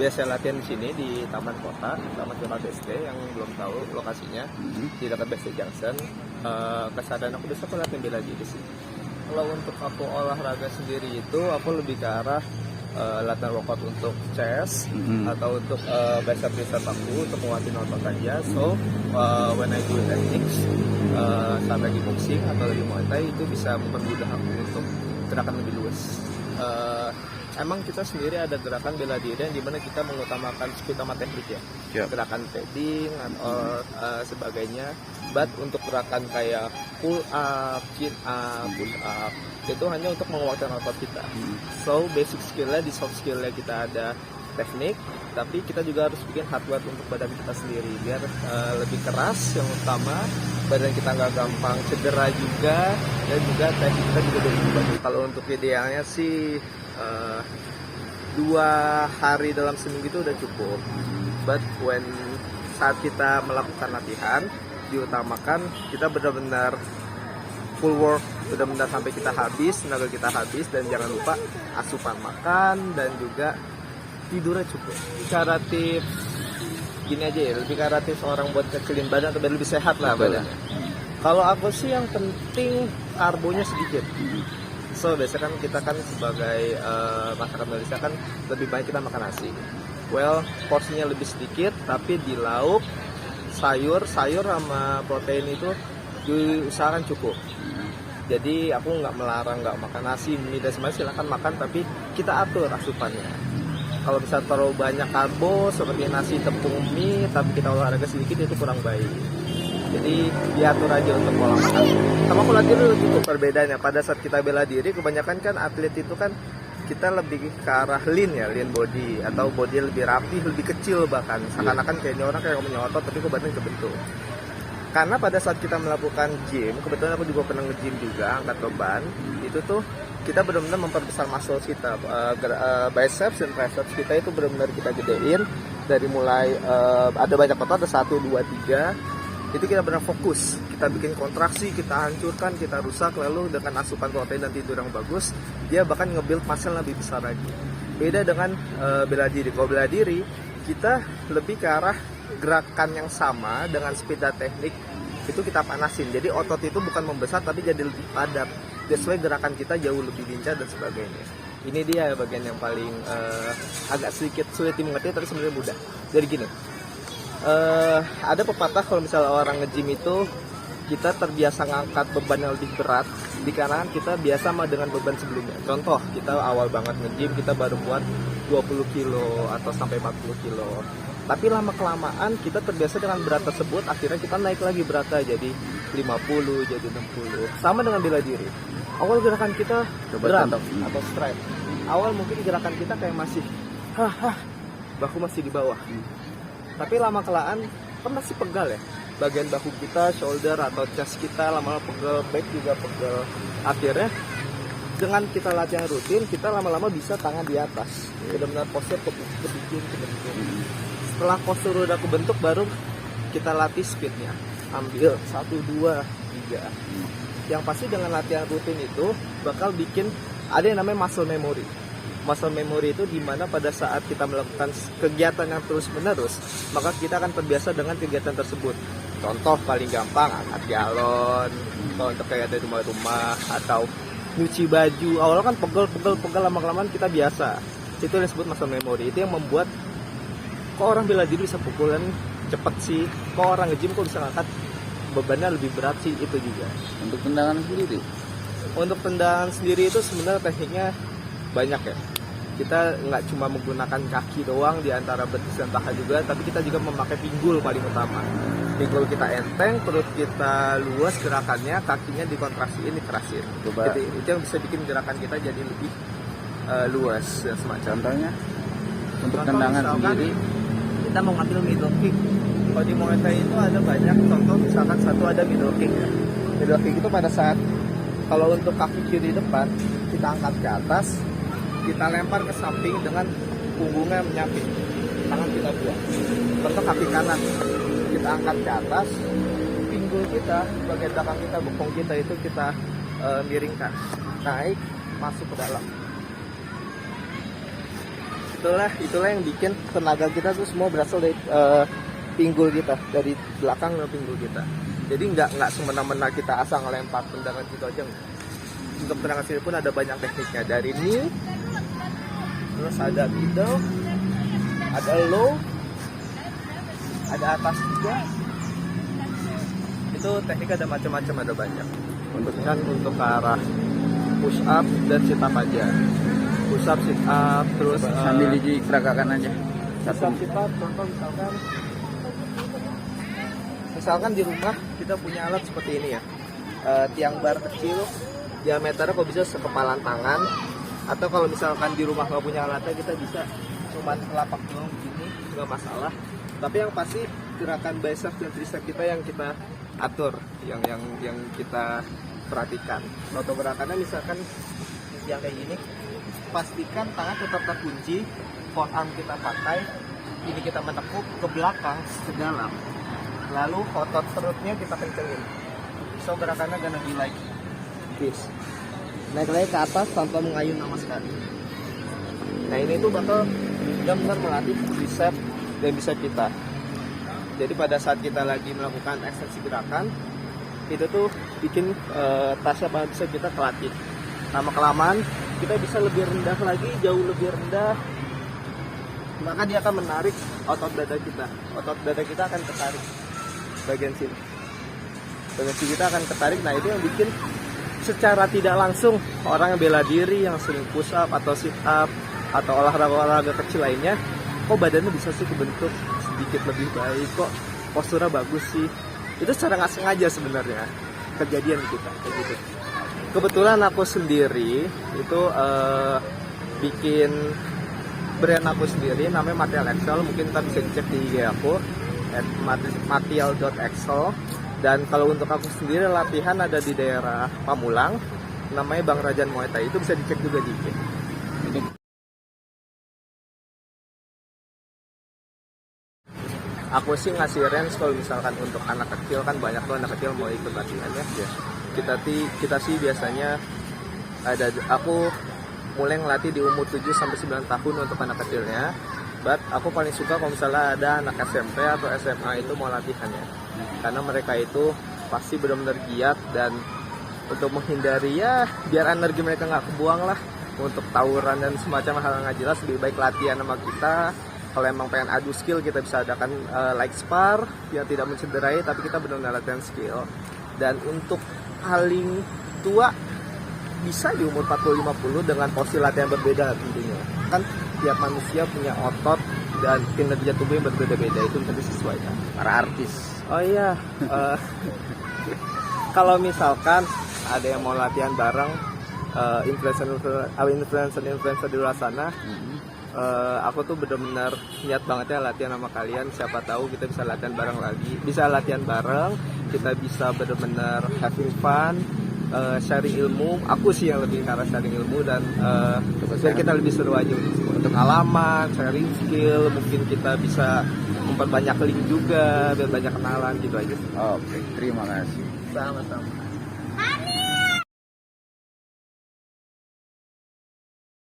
biasa latihan di sini di Taman Kota, Taman Kota BSD yang belum tahu lokasinya, di dekat BSD Junction. Kesadaran aku besok aku latihan bela diri sih. Kalau untuk aku olahraga sendiri itu aku lebih ke arah latihan workout untuk chest atau untuk bicep aku untuk menguatin otot aja. So when I do techniques saat lagi boxing atau lagi muay thai itu bisa mempermudah aku untuk gerakan lebih luas. Emang kita sendiri ada gerakan bela diri yang dimana kita mengutamakan speed sama teknik ya, gerakan padding atau sebagainya. But untuk gerakan kayak pull up, chin up, push up itu hanya untuk menguatkan otot kita. So basic skillnya di soft skillnya kita ada teknik, tapi kita juga harus bikin hardware untuk badan kita sendiri biar lebih keras yang utama, badan kita nggak gampang cedera juga, dan juga teknik kita juga lebih bagus. Kalau untuk idealnya sih 2 hari dalam seminggu itu udah cukup. But when saat kita melakukan latihan diutamakan kita benar-benar full work, benar-benar sampai kita habis, tenaga kita habis, dan jangan lupa asupan makan dan juga tidurnya cukup. Cara tips gini aja ya, lebih cara tips orang buat kecilin badan atau biar lebih sehat lah badannya. Kalau aku sih yang penting karbonya sedikit. So biasanya kan kita kan sebagai masyarakat Indonesia kan lebih baik kita makan nasi. Well, porsinya lebih sedikit, tapi di lauk, sayur sama protein itu diusahakan cukup. Jadi aku nggak melarang nggak makan nasi, mie dan sebagainya, silahkan makan, tapi kita atur asupannya. Kalau bisa terlalu banyak karbo seperti nasi, tepung, mie, tapi kita olahraga sedikit itu kurang baik. Jadi diatur aja untuk pola makan. Sama pola diri itu perbedaannya. Pada saat kita bela diri, kebanyakan kan atlet itu kan kita lebih ke arah lean ya, lean body atau body lebih rapi, lebih kecil bahkan. Seakan-akan kayaknya orang kayak punya otot tapi kok badan kebentuk. Karena pada saat kita melakukan gym, kebetulan aku juga pernah nge-gym juga, angkat beban, itu tuh kita benar-benar memperbesar muscle kita, biceps dan triceps kita itu benar-benar kita gedein dari mulai ada banyak otot, ada 1, 2, 3. Itu kita benar fokus, kita bikin kontraksi, kita hancurkan, kita rusak, lalu dengan asupan protein dan tidur yang bagus, dia bahkan nge-build muscle lebih besar lagi. Beda dengan bela diri. Kalau bela diri, kita lebih ke arah gerakan yang sama dengan speed dan teknik, itu kita panasin. Jadi otot itu bukan membesar tapi jadi lebih padat. That's why gerakan kita jauh lebih lincah dan sebagainya. Ini dia bagian yang paling agak sedikit sulit dimengerti tapi sebenarnya mudah. Jadi gini, ada pepatah kalau misalnya orang nge-gym itu kita terbiasa ngangkat beban yang lebih berat dikarenakan kita biasa sama dengan beban sebelumnya. Contoh, kita awal banget nge-gym kita baru buat 20 kilo atau sampai 40 kilo. Tapi lama-kelamaan kita terbiasa dengan berat tersebut, akhirnya kita naik lagi beratnya jadi 50, jadi 60. Sama dengan bela diri. Awal gerakan kita berat atau stride. Awal mungkin gerakan kita kayak masih bahu masih di bawah. Tapi lama-kelamaan kan masih pegal ya. Bagian bahu kita, shoulder atau chest kita lama-lama pegel, back juga pegel. Akhirnya dengan kita latihan rutin, kita lama-lama bisa tangan di atas. Benar-benar postur kebikin. Setelah postur udah kebentuk, baru kita latih speednya. Ambil 1, 2, 3. Yang pasti dengan latihan rutin itu bakal bikin ada yang namanya muscle memory. Muscle memory itu dimana pada saat kita melakukan kegiatan yang terus menerus, maka kita akan terbiasa dengan kegiatan tersebut. Contoh paling gampang, angkat galon, atau untuk kayak dari rumah-rumah, atau nyuci baju. Awalnya kan pegel, lama-kelamaan kita biasa. Itu yang disebut muscle memory. Itu yang membuat kok orang bela diri bisa pukulan cepet sih, kok orang nge-gym kok bisa ngangkat bebannya lebih berat sih, itu juga. Untuk tendangan sendiri? Untuk tendangan sendiri itu sebenarnya tekniknya banyak ya. Kita nggak cuma menggunakan kaki doang di antara betis dan paha juga, tapi kita juga memakai pinggul paling utama. Pinggul kita enteng, perut kita luas gerakannya, kakinya dikontraksiin, dikerasin. Jadi, itu yang bisa bikin gerakan kita jadi lebih luas dan semacam. Contohnya? Untuk tendangan sendiri kita mau ngambil middle kick. Kalau di Muay Thai itu ada banyak contoh, misalkan satu ada middle kick ya. Middle kick itu pada saat kalau untuk kaki kiri depan kita angkat ke atas, kita lempar ke samping dengan punggungnya menyamping, tangan kita buang. Contoh kaki kanan kita angkat ke atas, pinggul kita bagian belakang kita, bokong kita itu kita miringkan, naik, masuk ke dalam. itulah yang bikin tenaga kita tuh semua berasal dari pinggul kita, dari belakang dan pinggul kita. Jadi nggak semena-mena kita asal ngelempar tendangan gitu aja. Untuk tendangan sendiri pun ada banyak tekniknya, dari knee, terus ada middle, ada low, ada atas juga. Itu teknik ada macam-macam, ada banyak. Untuk ke arah push up dan sit up aja. Push up, sit up, terus Sambil diperagakan aja. push up, sit up. Contoh misalkan di rumah kita punya alat seperti ini ya, tiang bar kecil, diameternya kok bisa sekepalan tangan. Atau kalau misalkan di rumah nggak punya alatnya, kita bisa cuman telapak doang begini, nggak masalah. Tapi yang pasti gerakan bicep dan tricep kita yang kita atur, yang kita perhatikan. Contoh gerakannya misalkan yang kayak gini, pastikan tangan tetap terkunci, forearm kita pakai, ini kita menekuk ke belakang, ke dalam. Lalu otot perutnya kita kencengin. So gerakannya gonna be like this. Naik lagi ke atas tanpa mengayun sama sekali. Nah ini tuh bakal benar-benar melatih tricep dan bicep kita. Jadi pada saat kita lagi melakukan ekstensi gerakan, itu tuh bikin tricep dan bicep kita kelatih. Lama-kelamaan kita bisa lebih rendah lagi, jauh lebih rendah. Maka dia akan menarik otot dada kita. Otot dada kita akan ketarik bagian sini. Bagian sini kita akan ketarik. Nah itu yang bikin secara tidak langsung orang yang bela diri, yang sering push up atau sit up atau olahraga kecil lainnya, kok badannya bisa sih kebentuk sedikit lebih baik, kok posturnya bagus sih. Itu secara nggak sengaja sebenarnya kejadian kita kayak gitu. Kebetulan aku sendiri itu bikin brand aku sendiri namanya Material Excel. Mungkin kita bisa cek di IG aku @material.excel. Dan kalau untuk aku sendiri latihan ada di daerah Pamulang, namanya Bang Rajan Muay Thai. Itu bisa dicek juga di IG. Aku sih ngasih range kalau misalkan untuk anak kecil, kan banyak tuh anak kecil mau ikut latihannya. Kita sih biasanya aku mulai ngelatih di umur 7 sampai 9 tahun untuk anak kecilnya. But aku paling suka kalau misalnya ada anak SMP atau SMA itu mau latihannya, karena mereka itu pasti benar-benar giat, dan untuk menghindari ya biar energi mereka nggak kebuang lah untuk tawuran dan semacam hal nggak jelas, lebih baik latihan sama kita. Kalau emang pengen adu skill, kita bisa adakan like spar yang tidak mencederai, tapi kita benar-benar latihan skill. Dan untuk paling tua bisa di umur 40-50 dengan posisi latihan berbeda tentunya. Kan tiap manusia punya otot dan kinerja tubuh yang berbeda-beda, itu bisa disesuaikan. Para artis. Oh iya, kalau misalkan ada yang mau latihan bareng influencer di luar sana, aku tuh benar-benar niat banget ya latihan sama kalian. Siapa tahu kita bisa latihan bareng lagi, bisa latihan bareng, kita bisa benar-benar having fun, sharing ilmu. Aku sih yang lebih ke arah sharing ilmu, dan biar kita lebih seru aja untuk halaman, sharing skill. Mungkin kita bisa memperbanyak link juga, biar banyak kenalan gitu aja. Oke, terima kasih. Sama-sama.